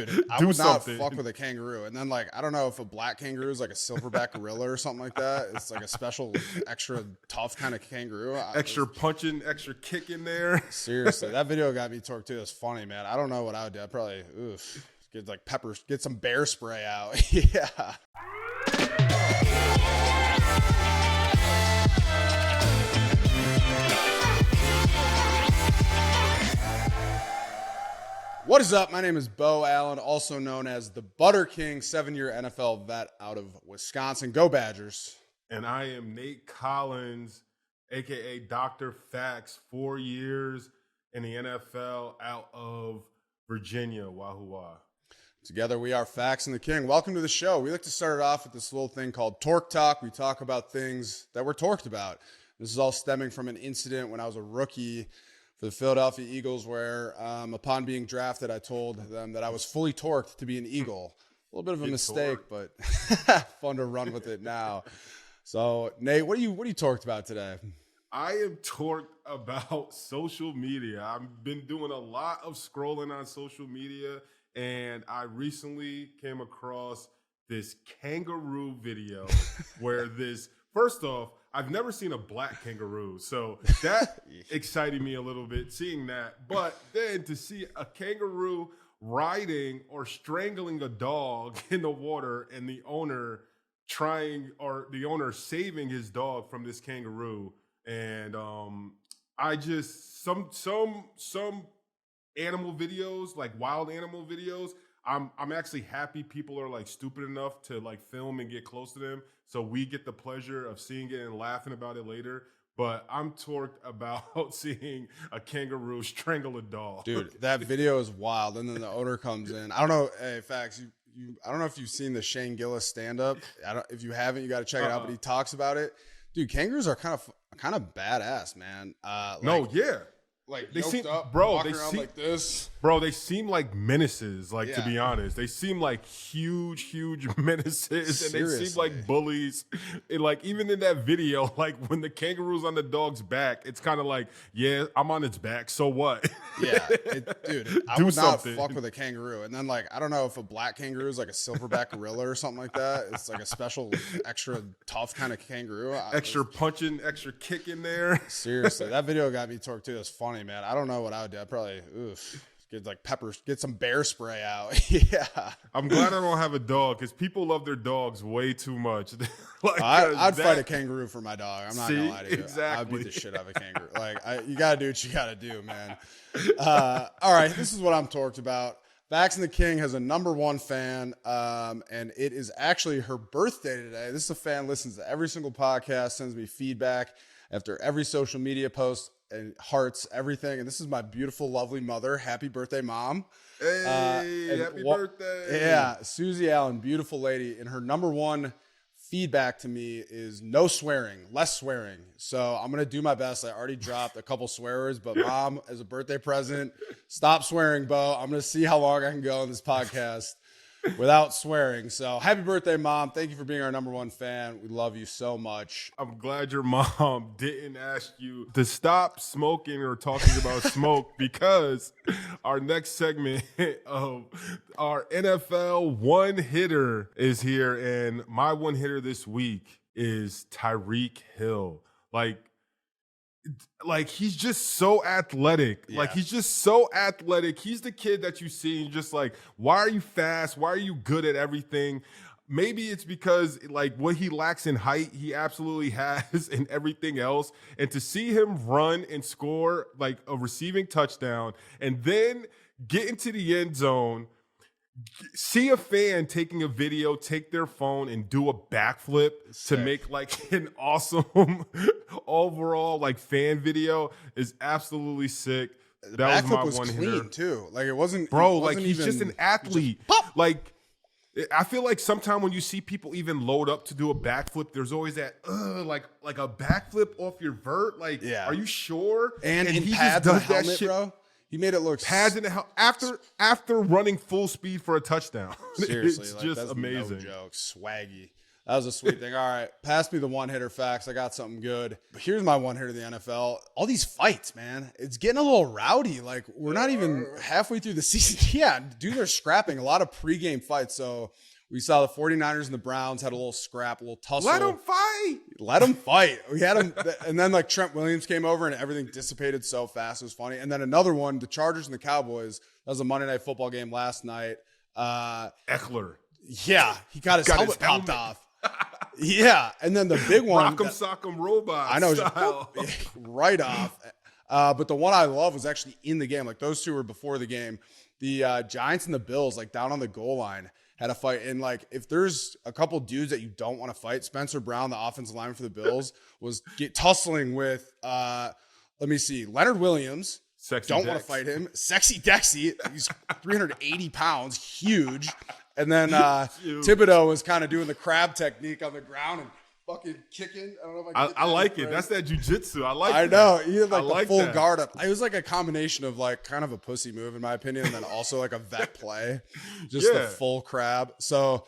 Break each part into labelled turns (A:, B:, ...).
A: Dude, I would not fuck with a kangaroo. And then, like, I don't know if a black kangaroo is like a silverback gorilla or something like that. It's like a special, extra tough kind of kangaroo.
B: Extra punching, extra kick in there.
A: Seriously, that video got me torqued too. It's funny, man. I don't know what I would do. I'd probably, get like get some bear spray out. Yeah. What is up? My name is Beau Allen, also known as the Butter King, 7-year NFL vet out of Wisconsin. Go Badgers.
B: And I am Nate Collins, a.k.a. Dr. Fax, 4 years in the NFL out of Virginia. Wahoo.
A: Together we are Fax and The King. Welcome to the show. We like to start it off with this little thing called Torque Talk. We talk about things that we're torqued about. This is all stemming from an incident when I was a rookie for the Philadelphia Eagles where upon being drafted, I told them that I was fully torqued to be an Eagle. A little bit of a mistake, but fun to run with it now. So, Nate, what are you torqued about today?
B: I am torqued about social media. I've been doing a lot of scrolling on social media, and I recently came across this kangaroo video where first off, I've never seen a black kangaroo, so that excited me a little bit, seeing that. But then to see a kangaroo riding or strangling a dog in the water and the owner saving his dog from this kangaroo. And I just, some animal videos, like wild animal videos, I'm actually happy people are like stupid enough to like film and get close to them, so we get the pleasure of seeing it and laughing about it later. But I'm torqued about seeing a kangaroo strangle a dog.
A: Dude, that video is wild. And then the owner comes in. I don't know. Hey, Fax, I don't know if you've seen the Shane Gillis stand-up. If you haven't, you got to check it out. But he talks about it. Dude, kangaroos are kind of badass, man. Like
B: they seem,
A: up,
B: walking
A: around like this.
B: Bro, they seem like menaces, to be honest. They seem like huge menaces. And they seem like bullies. And like even in that video, like when the kangaroo's on the dog's back, it's kind of like, yeah, I'm on its back, so what?
A: Yeah, dude, I would not fuck with a kangaroo. And then like, I don't know if a black kangaroo is like a silverback gorilla or something like that. It's like a special, extra tough kind of kangaroo.
B: Extra punching, extra kick in there.
A: Seriously, that video got me torqued too. It's funny, man. I don't know what I would do. I'd probably get some bear spray out. Yeah.
B: I'm glad I don't have a dog because people love their dogs way too much.
A: I'd fight a kangaroo for my dog. I'm not gonna lie to you.
B: Exactly.
A: I'd beat the shit out of a kangaroo. You gotta do what you gotta do, man. All right, this is what I'm torqued about. Fax and The King has a #1 fan, and it is actually her birthday today. This is a fan, listens to every single podcast, sends me feedback after every social media post, and hearts, everything. And this is my beautiful, lovely mother. Happy birthday, Mom.
B: Hey, happy birthday.
A: Yeah, Susie Allen, beautiful lady. And her #1 feedback to me is no swearing, less swearing. So I'm going to do my best. I already dropped a couple swear words, but Mom, as a birthday present, stop swearing, Beau. I'm going to see how long I can go on this podcast without swearing. So happy birthday, Mom. Thank you for being our #1 fan. We love you so much.
B: I'm glad your mom didn't ask you to stop smoking or talking about smoke, because our next segment of our NFL one hitter is here. And my one hitter this week is Tyreek Hill. Like he's just so athletic.
A: Yeah.
B: Like he's just so athletic. He's the kid that you see and just like, why are you fast? Why are you good at everything? Maybe it's because like what he lacks in height, he absolutely has in everything else. And to see him run and score like a receiving touchdown and then get into the end zone, see a fan taking a video, take their phone and do a backflip to make like an awesome overall like fan video is absolutely sick. That was my one
A: clean
B: hitter
A: too. Like it wasn't,
B: bro.
A: It wasn't
B: like he's just an athlete. Like I feel like sometimes when you see people even load up to do a backflip, there's always that like a backflip off your vert. Like, are you sure?
A: And
B: he
A: pads
B: just does
A: helmet,
B: that shit,
A: bro. He made it look
B: pads in the hell after running full speed for a touchdown.
A: Seriously,
B: it's
A: like,
B: just
A: that's
B: amazing.
A: No joke, swaggy. That was a sweet thing. All right, pass me the one-hitter facts. I got something good. But here's my one-hitter of the NFL. All these fights, man. It's getting a little rowdy. Like, we're not even halfway through the season. Yeah, dudes are scrapping. A lot of pregame fights. So we saw the 49ers and the Browns had a little scrap, a little tussle.
B: Let them fight.
A: Let them fight. We had them. And then, like, Trent Williams came over and everything dissipated so fast. It was funny. And then another one, the Chargers and the Cowboys. That was a Monday Night Football game last night.
B: Eckler.
A: Yeah, he got his helmet popped off. Yeah, and then the big one,
B: Rock'em Sock'em Robot.
A: I know,
B: style.
A: right off. But the one I love was actually in the game. Like, those two were before the game. The Giants and the Bills, like, down on the goal line, had a fight. And, like, if there's a couple dudes that you don't want to fight, Spencer Brown, the offensive lineman for the Bills, was tussling with, let me see, Leonard Williams.
B: Sexy
A: don't
B: Dex.
A: want to fight him. Sexy Dexy. He's 380 pounds, huge. And then Thibodeau was kind of doing the crab technique on the ground and fucking kicking. I don't know if
B: I like it. That's that jujitsu. I like it.
A: I know. He had like the full
B: that.
A: guard up. It was like a combination of like kind of a pussy move, in my opinion, and then also like a vet play. Just the full crab. So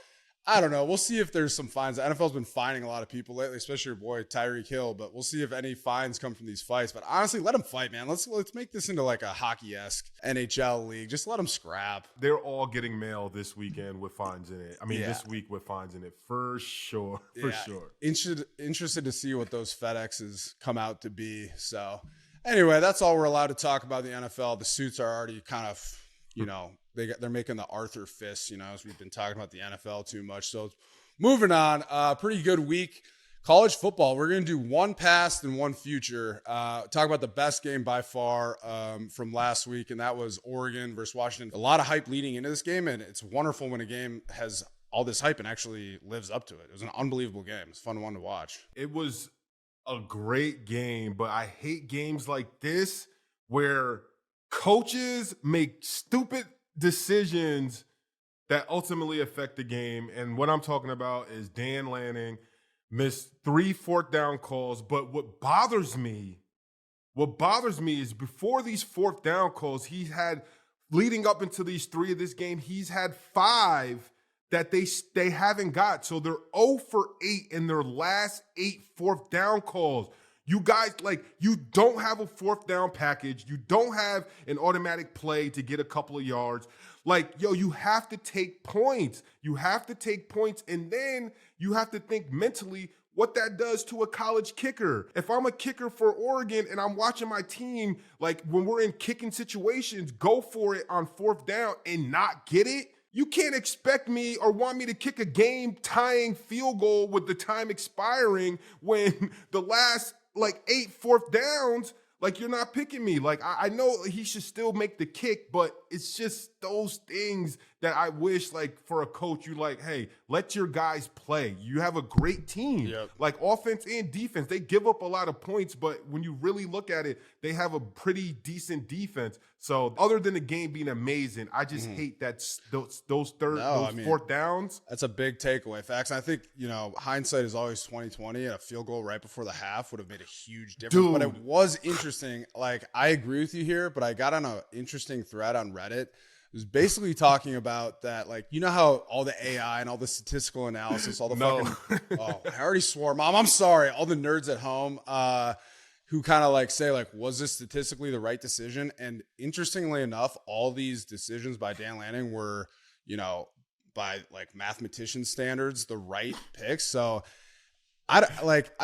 A: I don't know. We'll see if there's some fines. The NFL's been fining a lot of people lately, especially your boy Tyreek Hill, but we'll see if any fines come from these fights. But honestly, let them fight, man. Let's make this into like a hockey-esque NHL league. Just let them scrap.
B: They're all getting mail this weekend with fines in it. I mean, this week with fines in it for sure. For sure.
A: Interested to see what those FedExes come out to be. So anyway, that's all we're allowed to talk about the NFL. The suits are already kind of, they're making the Arthur fists, as we've been talking about the NFL too much. So moving on, pretty good week. College football, we're going to do one past and one future. Talk about the best game by far from last week, and that was Oregon versus Washington. A lot of hype leading into this game, and it's wonderful when a game has all this hype and actually lives up to it. It was an unbelievable game. It's a fun one to watch.
B: It was a great game, but I hate games like this where coaches make stupid decisions that ultimately affect the game. And what I'm talking about is Dan Lanning missed 3 4th down calls. But what bothers me is before these 4th down calls, he had, leading up into these 3 of this game, he's had 5 that they haven't got. So they're 0 for 8 in their last 8 4th down calls. You guys, you don't have a 4th down package. You don't have an automatic play to get a couple of yards. You have to take points. You have to take points, and then you have to think mentally what that does to a college kicker. If I'm a kicker for Oregon and I'm watching my team, when we're in kicking situations, go for it on 4th down and not get it, you can't expect me or want me to kick a game-tying field goal with the time expiring when the last 8 4th downs, you're not picking me. I know he should still make the kick, but it's just those things that I wish, for a coach, hey, let your guys play. You have a great team. Yep. Offense and defense, they give up a lot of points, but when you really look at it, they have a pretty decent defense. So other than the game being amazing, I just hate that those 4th downs. That's
A: a big takeaway. Facts. I think, hindsight is always 20/20, and a field goal right before the half would have made a huge difference. Dude. But it was interesting. I agree with you here, but I got on an interesting thread on Reddit. It was basically talking about that, how all the AI and all the statistical analysis, all the fucking, I already swore, Mom, I'm sorry. All the nerds at home who kind of say, was this statistically the right decision? And interestingly enough, all these decisions by Dan Lanning were, by mathematician standards, the right picks. So I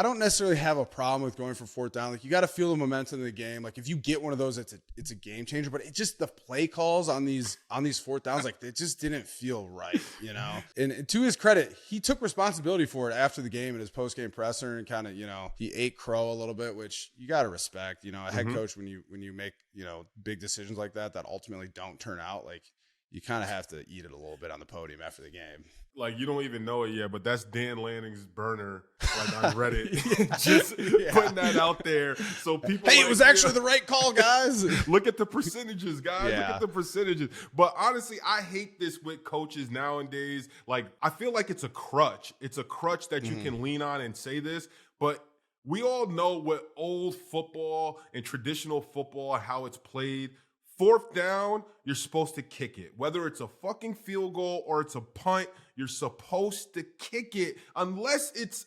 A: don't necessarily have a problem with going for 4th down. You got to feel the momentum of the game. If you get one of those, it's a game changer. But it just, the play calls on these 4th downs, it just didn't feel right, And to his credit, he took responsibility for it after the game in his post game presser, and kind of, he ate crow a little bit, which you got to respect. A head coach, when you make big decisions like that ultimately don't turn out, you kind of have to eat it a little bit on the podium after the game.
B: You don't even know it yet, but that's Dan Lanning's burner, on Reddit. Just putting that out there so people.
A: Hey, it was actually the right call, guys.
B: Look at the percentages, guys. Yeah. Look at the percentages. But honestly, I hate this with coaches nowadays. I feel like it's a crutch. It's a crutch that you can lean on and say this, but we all know what old football and traditional football, how it's played. 4th down, you're supposed to kick it. Whether it's a fucking field goal or it's a punt, you're supposed to kick it unless it's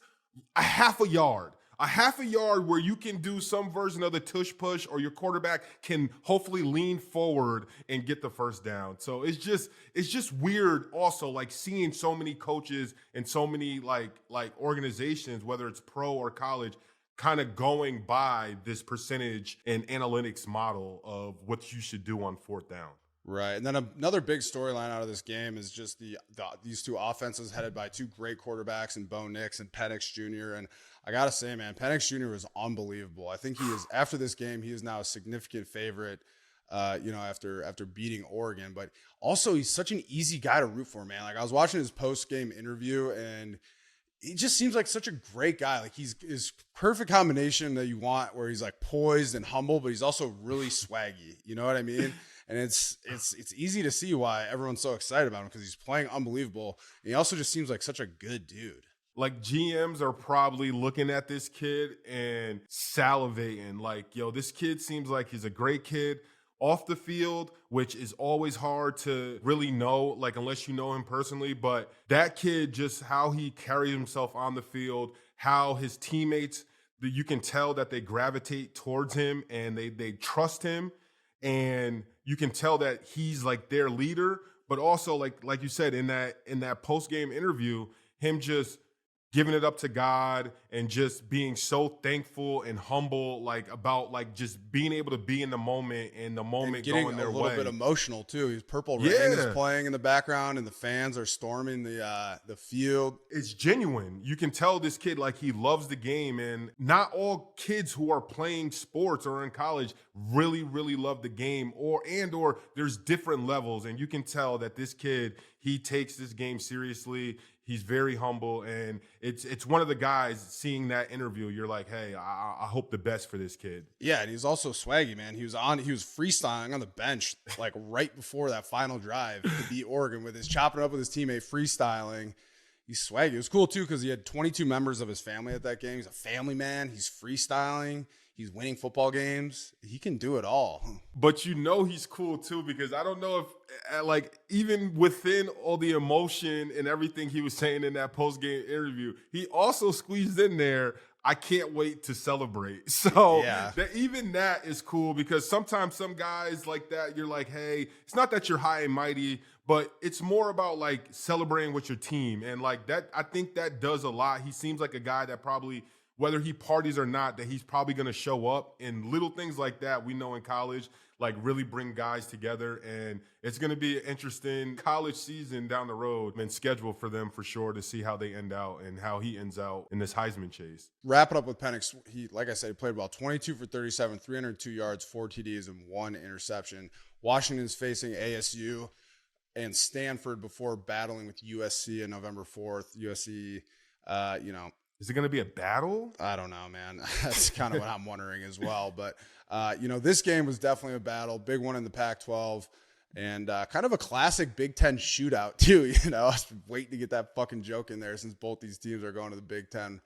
B: a half a yard. A half a yard where you can do some version of the tush push or your quarterback can hopefully lean forward and get the first down. So it's just weird also, like seeing so many coaches and so many like organizations, whether it's pro or college, kind of going by this percentage and analytics model of what you should do on 4th down.
A: Right. And then another big storyline out of this game is just these two offenses headed by two great quarterbacks in Beau and Penix Jr. And I got to say, man, Penix Jr. was unbelievable. I think he is, after this game, he is now a significant favorite, after beating Oregon. But also, he's such an easy guy to root for, man. Like, I was watching his post-game interview, and he just seems like such a great guy. Like, he's his perfect combination that you want, where he's like poised and humble, but he's also really swaggy. You know what I mean? And it's easy to see why everyone's so excited about him, because he's playing unbelievable. And he also just seems like such a good dude.
B: Like, GMs are probably looking at this kid and salivating. Like, yo, this kid seems like he's a great kid off the field, which is always hard to really know, like, unless you know him personally. But that kid, just how he carries himself on the field, how his teammates, you can tell that they gravitate towards him and they trust him. And you can tell that he's like their leader. But also, like you said, in that post-game interview, him just giving it up to God and just being so thankful and humble, like, about like just being able to be in the moment and the moment
A: getting
B: going their way.
A: A little bit emotional too. He's Purple Rain is playing in the background and the fans are storming the field.
B: It's genuine. You can tell this kid, like, he loves the game, and not all kids who are playing sports or in college really, really love the game, or there's different levels, and you can tell that this kid, he takes this game seriously. He's very humble, and it's one of the guys, seeing that interview, you're like, hey, I hope the best for this kid.
A: Yeah, and he's also swaggy, man. He was freestyling on the bench like right before that final drive to beat Oregon, with his chopping up with his teammate, freestyling. He's swaggy. It was cool too, because he had 22 members of his family at that game. He's a family man. He's freestyling. He's winning football games. He can do it all.
B: But you know he's cool too, because I don't know if, like, even within all the emotion and everything he was saying in that post-game interview, he also squeezed in there, I can't wait to celebrate. So
A: yeah,
B: even that is cool, because sometimes some guys like that, you're like, hey, it's not that you're high and mighty, but it's more about like celebrating with your team. And like that, I think that does a lot. He seems like a guy that probably, whether he parties or not, that he's probably going to show up. And little things like that, we know in college, like, really bring guys together. And it's going to be an interesting college season down the road and schedule for them for sure, to see how they end out and how he ends out in this Heisman chase.
A: Wrap it up with Penix. He, like I said, he played well, 22 for 37, 302 yards, 4 TDs, and 1 interception. Washington's facing ASU and Stanford before battling with USC on November 4th. USC,
B: Is it going to be a battle?
A: I don't know, man. That's kind of what I'm wondering as well. But, this game was definitely a battle. Big one in the Pac-12. And kind of a classic Big Ten shootout, too. I was waiting to get that fucking joke in there, since both these teams are going to the Big Ten,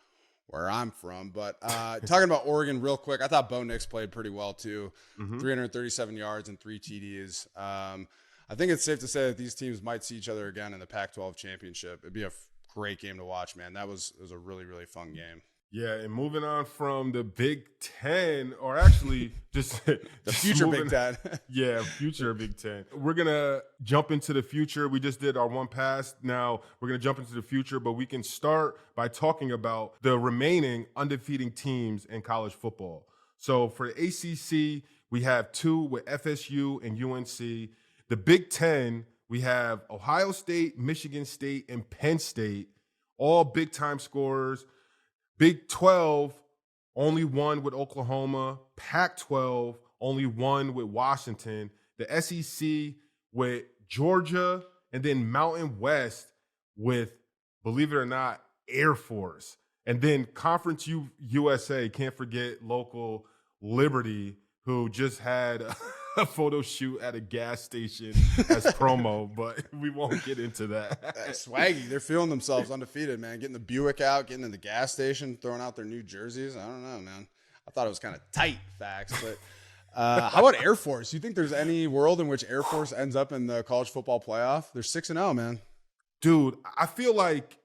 A: where I'm from. But talking about Oregon real quick, I thought Beau played pretty well, too. 337 yards and 3 TDs. I think it's safe to say that these teams might see each other again in the Pac-12 championship. It'd be a great game to watch, man. It was a really, really fun game.
B: Yeah, and moving on from the Big Ten, or actually just
A: the future Big Ten.
B: Yeah, future Big Ten. We're going to jump into the future. We just did our one pass. Now we're going to jump into the future, but we can start by talking about the remaining undefeated teams in college football. So for the ACC, we have 2 with FSU and UNC. The Big Ten, we have Ohio State, Michigan State, and Penn State, all big-time scorers. Big 12, only 1 with Oklahoma. Pac-12, only 1 with Washington. The SEC with Georgia, and then Mountain West with, believe it or not, Air Force. And then Conference USA, can't forget local Liberty, who just had a photo shoot at a gas station as promo, but we won't get into that.
A: Swaggy, they're feeling themselves undefeated, man. Getting the Buick out, getting in the gas station, throwing out their new jerseys. I don't know, man. I thought it was kind of tight, facts, but How about Air Force? You think there's any world in which Air Force ends up in the college football playoff? They're 6-0, man.
B: Dude, I feel like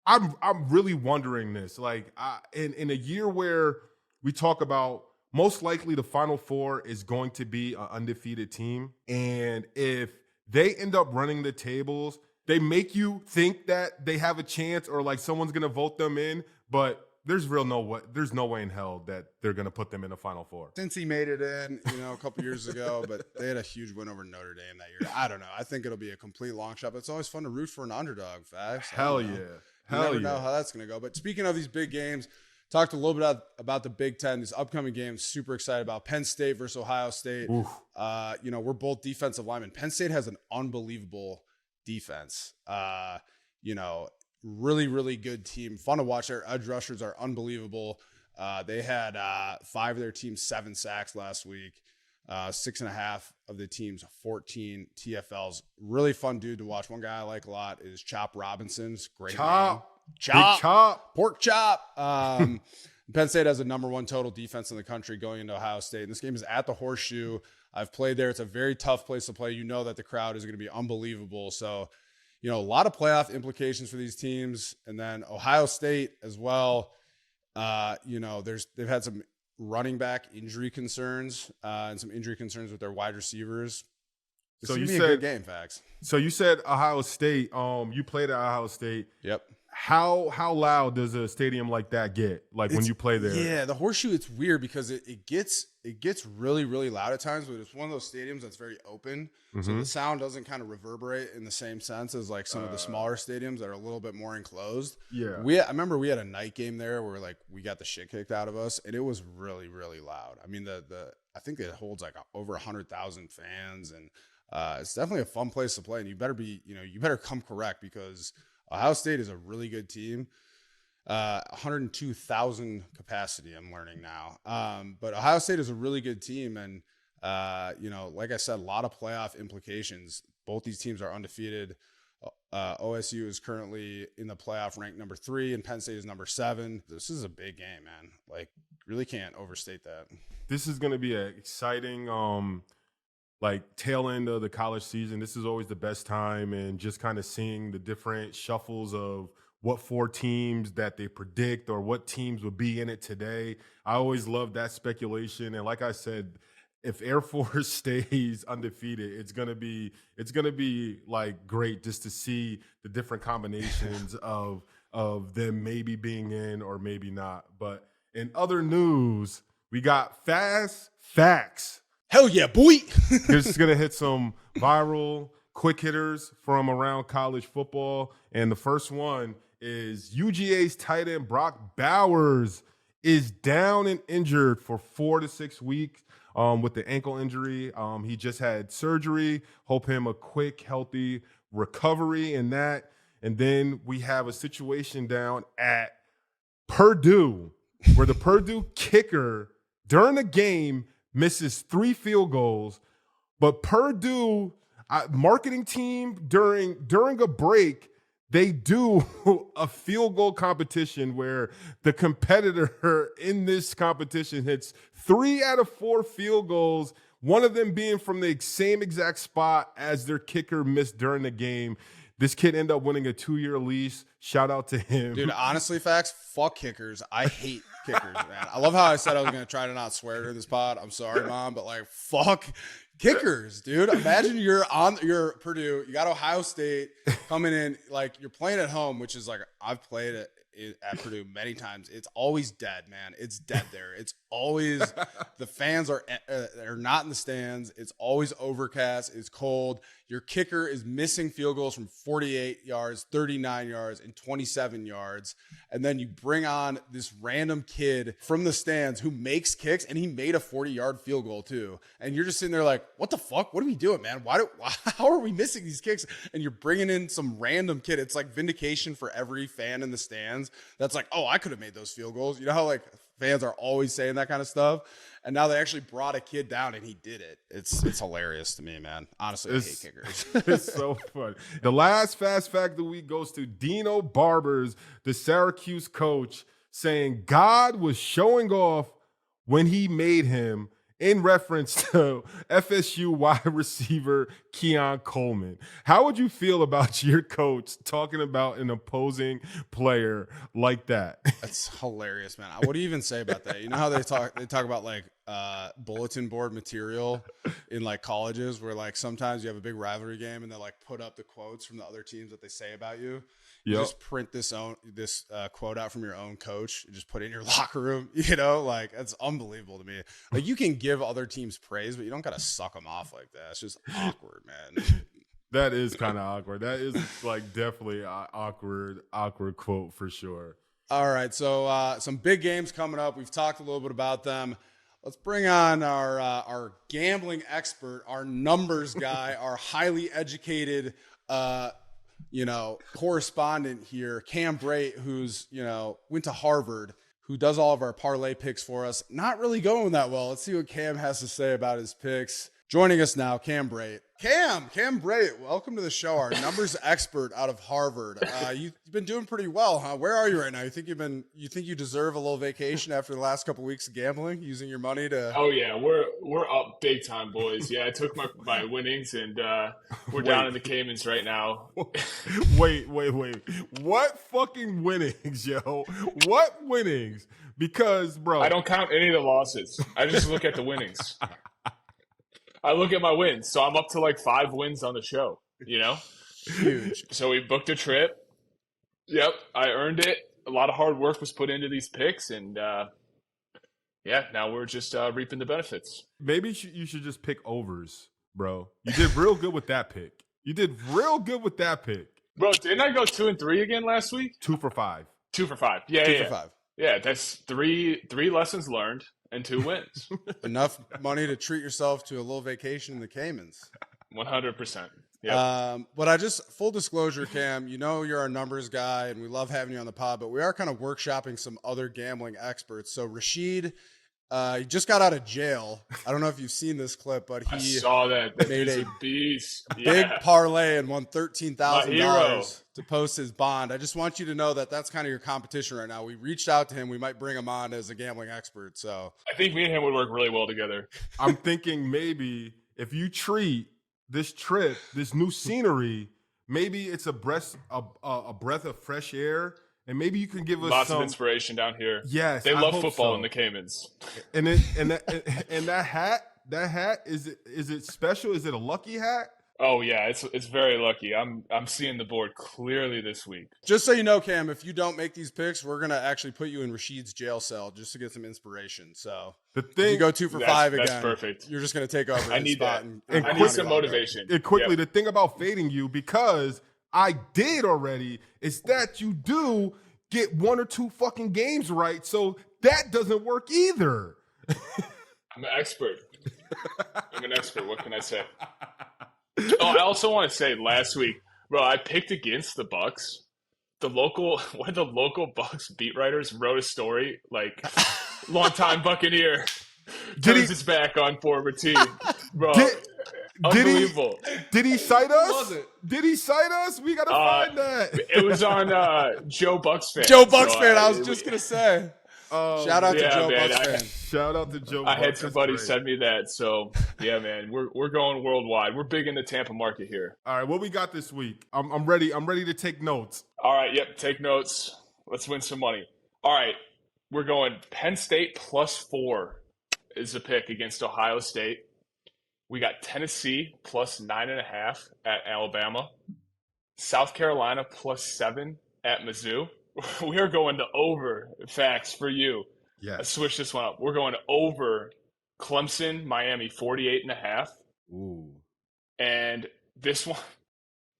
B: I'm really wondering this. Like, in a year where we talk about most likely the Final Four is going to be an undefeated team, and if they end up running the tables, they make you think that they have a chance or like someone's going to vote them in, but there's no way in hell that they're going to put them in the Final Four.
A: Since he made it in, a couple years ago, but they had a huge win over Notre Dame that year. I don't know. I think it'll be a complete long shot, but it's always fun to root for an underdog, Facts.
B: Hell yeah.
A: You never know how that's going to go. But speaking of these big games, talked a little bit about the Big Ten, these upcoming games. Super excited about Penn State versus Ohio State. We're both defensive linemen. Penn State has an unbelievable defense. Really, really good team. Fun to watch. Their edge rushers are unbelievable. They had 5 of their team's 7 sacks last week. 6.5 of the team's 14 TFLs. Really fun dude to watch. One guy I like a lot is Chop Robinson's great name. Chop. Pork chop. Penn State has a number 1 total defense in the country going into Ohio State. And this game is at the Horseshoe. I've played there. It's a very tough place to play. You know that the crowd is going to be unbelievable. So, a lot of playoff implications for these teams. And then Ohio State as well. They've had some running back injury concerns and some injury concerns with their wide receivers.
B: So you
A: said a good game, Facts.
B: So you said Ohio State. You played at Ohio State.
A: Yep.
B: How loud does a stadium like that get? Like when you play there?
A: Yeah, the Horseshoe, it's weird because it gets really, really loud at times, but it's one of those stadiums that's very open. So the sound doesn't kind of reverberate in the same sense as like some of the smaller stadiums that are a little bit more enclosed.
B: Yeah.
A: I remember we had a night game there where like we got the shit kicked out of us, and it was really, really loud. I mean, I think it holds like over 100,000 fans, and it's definitely a fun place to play. And you better come correct because Ohio State is a really good team. 102,000 capacity, I'm learning now. But Ohio State is a really good team. And, like I said, a lot of playoff implications. Both these teams are undefeated. OSU is currently in the playoff ranked number 3, and Penn State is number 7. This is a big game, man. Like, really can't overstate that.
B: This is going to be an exciting tail end of the college season. This is always the best time, and just kind of seeing the different shuffles of what 4 teams that they predict or what teams would be in it today. I always love that speculation. And like I said, if Air Force stays undefeated, it's gonna be like great just to see the different combinations of them maybe being in or maybe not. But in other news, we got Facts.
A: Hell yeah, boy.
B: Just going to hit some viral quick hitters from around college football. And the first one is UGA's tight end Brock Bowers is down and injured for 4 to 6 weeks with the ankle injury. He just had surgery. Hope him a quick, healthy recovery in that. And then we have a situation down at Purdue where the Purdue kicker during the game misses 3 field goals, but Purdue marketing team during a break, they do a field goal competition where the competitor in this competition hits 3 out of 4 field goals, one of them being from the same exact spot as their kicker missed during the game. This kid ended up winning a 2-year lease. Shout out to him.
A: Dude, honestly, Facts, fuck kickers. I hate kickers, man. I love how I said I was going to try to not swear to this pod. I'm sorry, Mom, but like, fuck kickers, dude. Imagine you're Purdue, you got Ohio State coming in, like you're playing at home, which is like, I've played at Purdue many times. It's always dead, man. It's dead there. It's always the fans are not in the stands. It's always overcast. It's cold. Your kicker is missing field goals from 48 yards, 39 yards, and 27 yards. And then you bring on this random kid from the stands who makes kicks, and he made a 40-yard field goal too. And you're just sitting there like, what the fuck? What are we doing, man? How are we missing these kicks? And you're bringing in some random kid. It's like vindication for every fan in the stands. That's like, oh, I could have made those field goals. You know how like fans are always saying that kind of stuff? And now they actually brought a kid down and he did it. It's hilarious to me, man. Honestly, I hate kickers.
B: It's so funny. The last fast fact of the week goes to Dino Barbers, the Syracuse coach, saying God was showing off when he made him in reference to FSU wide receiver Keon Coleman. How would you feel about your coach talking about an opposing player like that?
A: That's hilarious, man. What do you even say about that? You know how they talk about like bulletin board material in like colleges where like sometimes you have a big rivalry game and they like put up the quotes from the other teams that they say about you. You just print this quote out from your own coach and just put it in your locker room, you know, like that's unbelievable to me. Like you can give other teams praise, but you don't got to suck them off like that. It's just awkward, man.
B: That is kind of awkward. That is like definitely an awkward quote for sure.
A: All right. So some big games coming up. We've talked a little bit about them. Let's bring on our gambling expert, our numbers guy, our highly educated, correspondent here, Cam Brate, who's, went to Harvard, who does all of our parlay picks for us. Not really going that well. Let's see what Cam has to say about his picks. Joining us now, Cam Brate. Cam Brate, welcome to the show, our numbers expert out of Harvard. You've been doing pretty well, huh? Where are you right now? You think you deserve a little vacation after the last couple of weeks of gambling, using your money to?
C: Oh yeah, we're up big time, boys. Yeah, I took my winnings and we're down in the Caymans right now.
B: Wait. What fucking winnings, yo? What winnings? Because, bro,
C: I don't count any of the losses. I just look at the winnings. I look at my wins, so I'm up to like 5 wins on the show,
A: Huge.
C: So we booked a trip. Yep, I earned it. A lot of hard work was put into these picks, and now we're just reaping the benefits.
B: Maybe you should just pick overs, bro. You did real good with that pick.
C: Bro, didn't I go 2 and 3 again last week?
B: 2 for 5.
C: 2 for 5. Yeah,
A: 2 for 5.
C: Yeah, that's three lessons learned and 2 wins.
A: Enough money to treat yourself to a little vacation in the Caymans.
C: 100%. Yeah.
A: But full disclosure, Cam, you're our numbers guy and we love having you on the pod, but we are kind of workshopping some other gambling experts. So Rashid, he just got out of jail. I don't know if you've seen this clip, but
C: I saw that.
A: Made a
C: beast.
A: Big parlay and won $13,000 to post his bond. I just want you to know that that's kind of your competition right now. We reached out to him. We might bring him on as a gambling expert. So
C: I think me and him would work really well together.
B: I'm thinking maybe if you treat this trip, this new scenery, maybe it's a breath of fresh air. And maybe you can give us
C: lots of inspiration down here.
B: Yes,
C: they love football in the Caymans.
B: And that hat is it special? Is it a lucky hat?
C: Oh yeah, it's very lucky. I'm seeing the board clearly this week.
A: Just so you know, Cam, if you don't make these picks, we're gonna actually put you in Rashid's jail cell just to get some inspiration. So if you go 2 for 5 again,
C: that's perfect.
A: You're just gonna take over.
C: I need
A: spot
C: that. I need some motivation.
B: And quickly, the thing about fading you, because I did already, is that you do get 1 or 2 fucking games right. So that doesn't work either.
C: I'm an expert. What can I say? Oh, I also want to say last week, bro, I picked against the Bucks. One of the local Bucks beat writers wrote a story, like, longtime Buccaneer turns his back on former team. Bro, unbelievable.
B: Did he cite us? Did he cite us? We got to find that.
C: It was on Joe Bucks fan.
A: Joe Bucks fan, I was just going to say. Shout out to Joe Bucks fan.
B: Shout out to Joe Bucks.
C: I had somebody send me that. So, yeah, man, we're going worldwide. We're big in the Tampa market here.
B: All right, what we got this week? I'm ready. I'm ready to take notes.
C: All right, yep, take notes. Let's win some money. All right, we're going Penn State +4 is the pick against Ohio State. We got Tennessee +9.5 at Alabama. South Carolina +7 at Mizzou. We are going to over Fax for you.
B: Yeah.
C: Let's switch this one up. We're going to over Clemson, Miami 48.5.
B: Ooh.
C: And this one,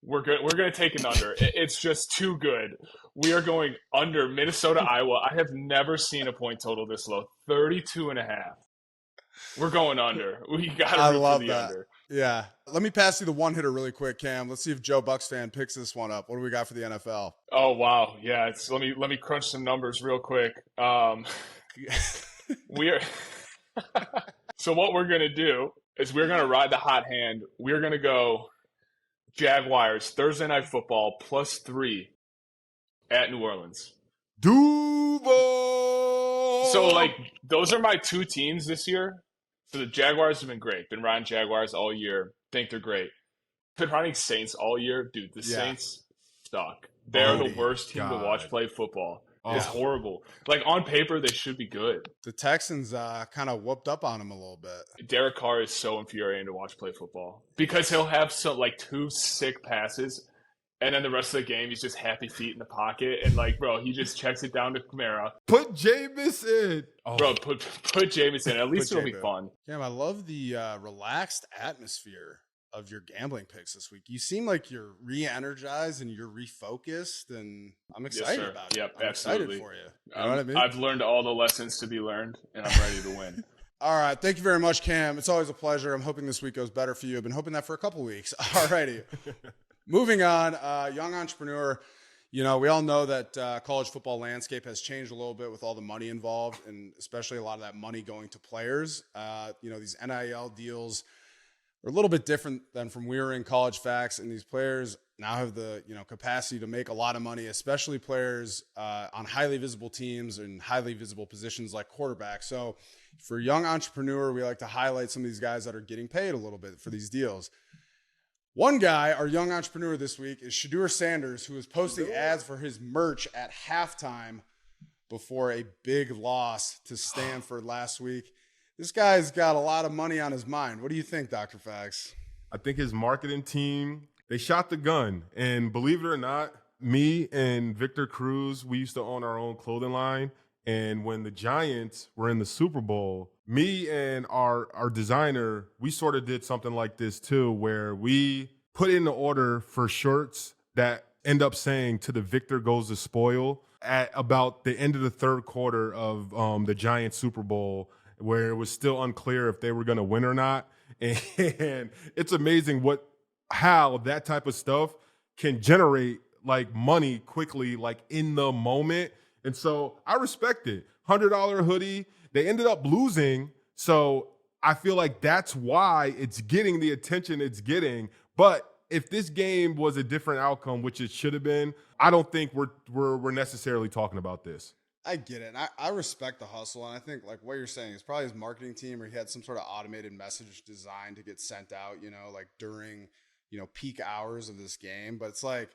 C: we're going to take an under. It's just too good. We are going under Minnesota, Iowa. I have never seen a point total this low. 32.5. We're going under. We got to root for the under.
A: Yeah. Let me pass you the one hitter really quick, Cam. Let's see if Joe Bucks fan picks this one up. What do we got for the NFL?
C: Oh wow, yeah. Let me crunch some numbers real quick. We're so what we're gonna do is we're gonna ride the hot hand. We're gonna go Jaguars Thursday Night Football +3 at New Orleans.
B: Duval.
C: So like those are my 2 teams this year. So the Jaguars have been great. Been riding Jaguars all year. Think they're great. Been riding Saints all year. Dude, the
A: Yeah.
C: Saints suck. They're the
B: Oh,
C: worst team to watch
B: God.
C: play football.
B: Oh.
C: It's horrible. Like, on paper, they should be good.
A: The Texans kind of whooped up on him a little bit.
C: Derek Carr is so infuriating to watch play football because he'll have like 2 sick passes, and then the rest of the game he's just happy feet in the pocket, and like, bro, he just checks it down to Kamara.
B: Put Jameis in. Oh.
C: Bro, put Jameis in. At least it'll be
A: Jameis.
C: fun.
A: Cam, I love the relaxed atmosphere of your gambling picks this week. You seem like you're re-energized and you're refocused, and I'm excited about it.
C: Yep,
A: I'm
C: absolutely.
A: excited for you. You know what I mean?
C: I've learned all the lessons to be learned, and I'm ready to win.
A: All right. Thank you very much, Cam. It's always a pleasure. I'm hoping this week goes better for you. I've been hoping that for a couple weeks. All righty. Moving on, young entrepreneur. You know, we all know that college football landscape has changed a little bit with all the money involved, and especially a lot of that money going to players. You know, these NIL deals are a little bit different than from we were in college facts, and these players now have the, you know, capacity to make a lot of money, especially players on highly visible teams and highly visible positions like quarterback. So for a young entrepreneur, we like to highlight some of these guys that are getting paid a little bit for these deals. One guy, our young entrepreneur this week, is Shedeur Sanders, who is posting ads for his merch at halftime before a big loss to Stanford last week. This guy's got a lot of money on his mind. What do you think, Dr. Fax?
B: I think his marketing team, they shot the gun. And believe it or not, me and Victor Cruz, we used to own our own clothing line. And when the Giants were in the Super Bowl, me and our designer, we sort of did something like this too, where we put in the order for shirts that end up saying "to the victor goes the spoil" at about the end of the third quarter of the Giants Super Bowl, where it was still unclear if they were going to win or not. And it's amazing how that type of stuff can generate like money quickly, like in the moment. And so I respect it. $100 hoodie. They ended up losing. So I feel like that's why it's getting the attention it's getting. But if this game was a different outcome, which it should have been, I don't think we're necessarily talking about this.
A: I get it. And I respect the hustle. And I think like what you're saying is probably his marketing team, or he had some sort of automated message designed to get sent out, you know, like during, you know, peak hours of this game. But it's like,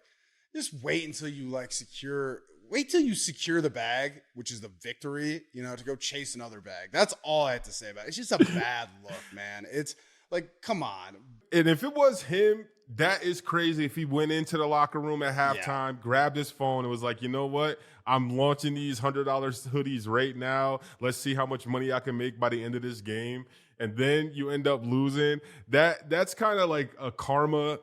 A: just wait until you secure the bag, which is the victory, you know, to go chase another bag. That's all I have to say about it. It's just a bad look, man. It's like, come on.
B: And if it was him, that is crazy. If he went into the locker room at halftime, grabbed his phone and was like, you know what? I'm launching these $100 hoodies right now. Let's see how much money I can make by the end of this game. And then you end up losing. That's kind of like a karma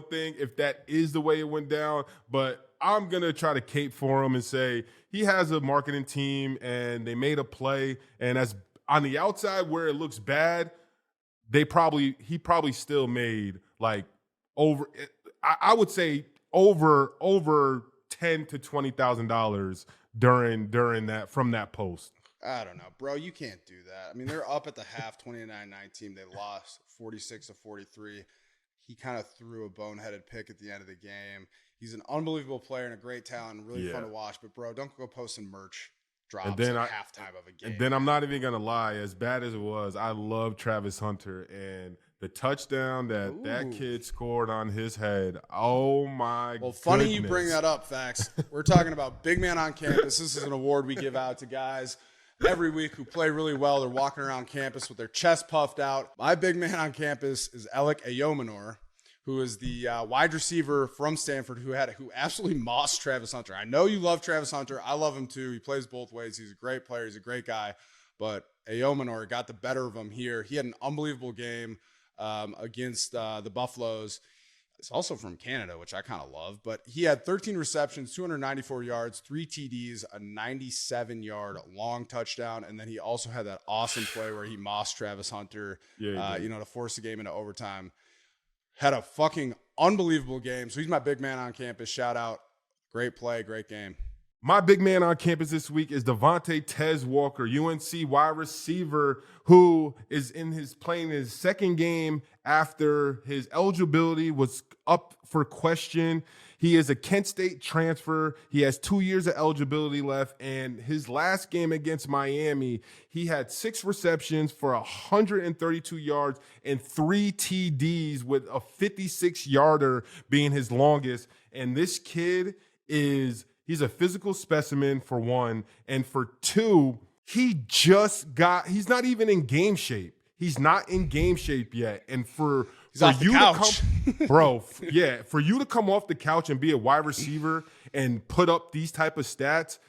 B: thing, if that is the way it went down. But I'm going to try to cape for him and say he has a marketing team and they made a play. And as on the outside where it looks bad, he probably still made like I would say over $10,000 to $20,000 during that, from that post.
A: I don't know, bro. You can't do that. I mean, they're up at the half, 29-19. They lost 46-43. He kind of threw a boneheaded pick at the end of the game. He's an unbelievable player and a great talent, and really fun to watch. But, bro, don't go posting merch drops at halftime of a game.
B: And then I'm not even going to lie. As bad as it was, I love Travis Hunter. And the touchdown that kid scored on his head, oh, my
A: Well, funny
B: goodness.
A: you bring that up, Fax. We're talking about Big Man on Campus. This is an award we give out to guys every week who play really well. They're walking around campus with their chest puffed out. My big man on campus is Alec Ayomanor, who is the wide receiver from Stanford who absolutely mossed Travis Hunter. I know you love Travis Hunter. I love him too. He plays both ways. He's a great player. He's a great guy. But Ayomanor got the better of him here. He had an unbelievable game against the Buffaloes. It's also from Canada, which I kind of love. But he had 13 receptions, 294 yards, 3 TDs, a 97-yard long touchdown. And then he also had that awesome play where he mossed Travis Hunter, to force the game into overtime. Had a fucking unbelievable game. So he's my big man on campus. Shout out. Great play, great game.
B: My big man on campus this week is Devontae Tez Walker, UNC wide receiver, who is playing his second game after his eligibility was up for question. He is a Kent State transfer. He has 2 years of eligibility left, and his last game against Miami, he had 6 receptions for 132 yards and 3 TDs, with a 56-yarder being his longest. And this kid he's a physical specimen, for one, and for two, he's not even in game shape. He's not in game shape yet. And for you to come off the couch and be a wide receiver and put up these type of stats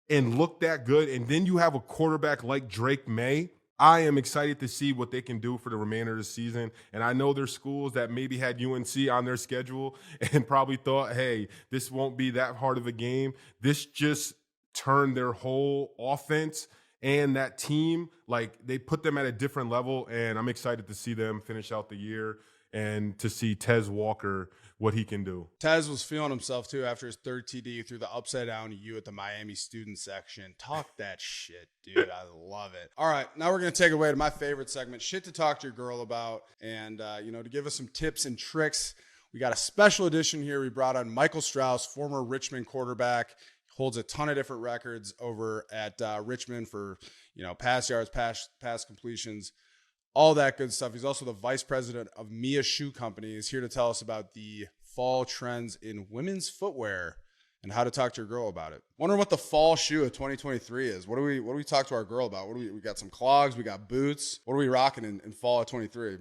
B: and look that good, and then you have a quarterback like Drake May, I am excited to see what they can do for the remainder of the season. And I know there's schools that maybe had UNC on their schedule and probably thought, hey, this won't be that hard of a game. This just turned their whole offense and that team, like, they put them at a different level. And I'm excited to see them finish out the year and to see Tez Walker, what he can do.
A: Tez was feeling himself too after his third TD through the upside down U at the Miami student section. Talk that shit, dude. I love it. All right, now we're going to take it away to my favorite segment, shit to talk to your girl about. And, to give us some tips and tricks, we got a special edition here. We brought on Michael Strauss, former Richmond quarterback. Holds a ton of different records over at Richmond for, pass yards, pass completions, all that good stuff. He's also the vice president of Mia Shoe Company. He's here to tell us about the fall trends in women's footwear and how to talk to your girl about it. Wondering what the fall shoe of 2023 is. What do we talk to our girl about? We got some clogs, we got boots. What are we rocking in fall of 23?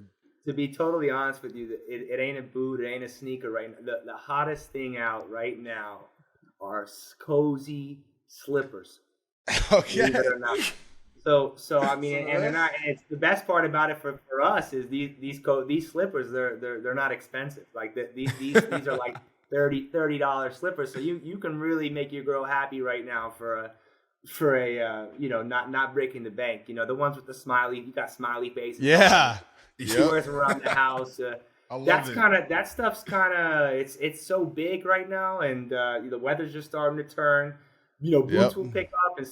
D: To be totally honest with you, it ain't a boot, it ain't a sneaker right now. The hottest thing out right now are cozy slippers.
A: Okay.
D: Believe it or not. So I mean, and they're not. And it's the best part about it for us is these slippers. They're not expensive. Like these are like $30 slippers. So you can really make your girl happy right now for a not breaking the bank. The ones with the smiley. You got smiley faces.
A: Yeah.
D: She wears them around the house. That stuff's kind of it's so big right now, and the weather's just starting to turn. Boots will pick up and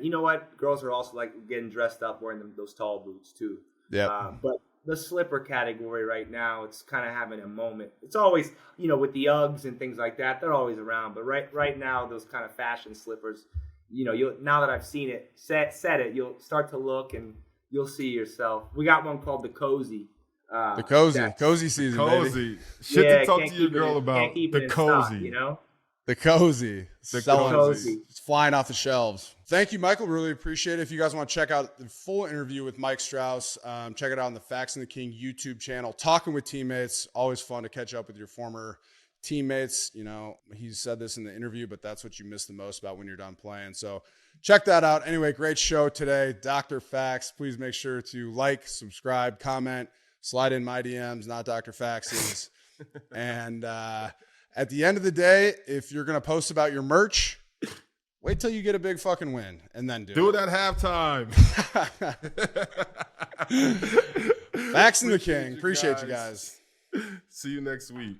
D: you know what? Girls are also like getting dressed up wearing those tall boots too.
A: Yeah.
D: But the slipper category right now, it's kind of having a moment. It's always, with the Uggs and things like that, they're always around. But right now, those kind of fashion slippers, now that I've seen it, said it, you'll start to look and you'll see yourself. We got one called the Cozy.
A: Cozy season, baby.
B: Shit to talk to your girl about. The Cozy.
A: The Cozy. It's flying off the shelves. Thank you, Michael. Really appreciate it. If you guys want to check out the full interview with Mike Strauss, check it out on the Fax and The King YouTube channel. Talking with teammates, always fun to catch up with your former teammates. He said this in the interview, but that's what you miss the most about when you're done playing. So check that out. Anyway, great show today. Dr. Fax, please make sure to like, subscribe, comment, slide in my DMs, not Dr. Fax's. And at the end of the day, if you're going to post about your merch, wait till you get a big fucking win and then do
B: it at halftime.
A: Fax and The King. Appreciate you guys.
B: See you next week.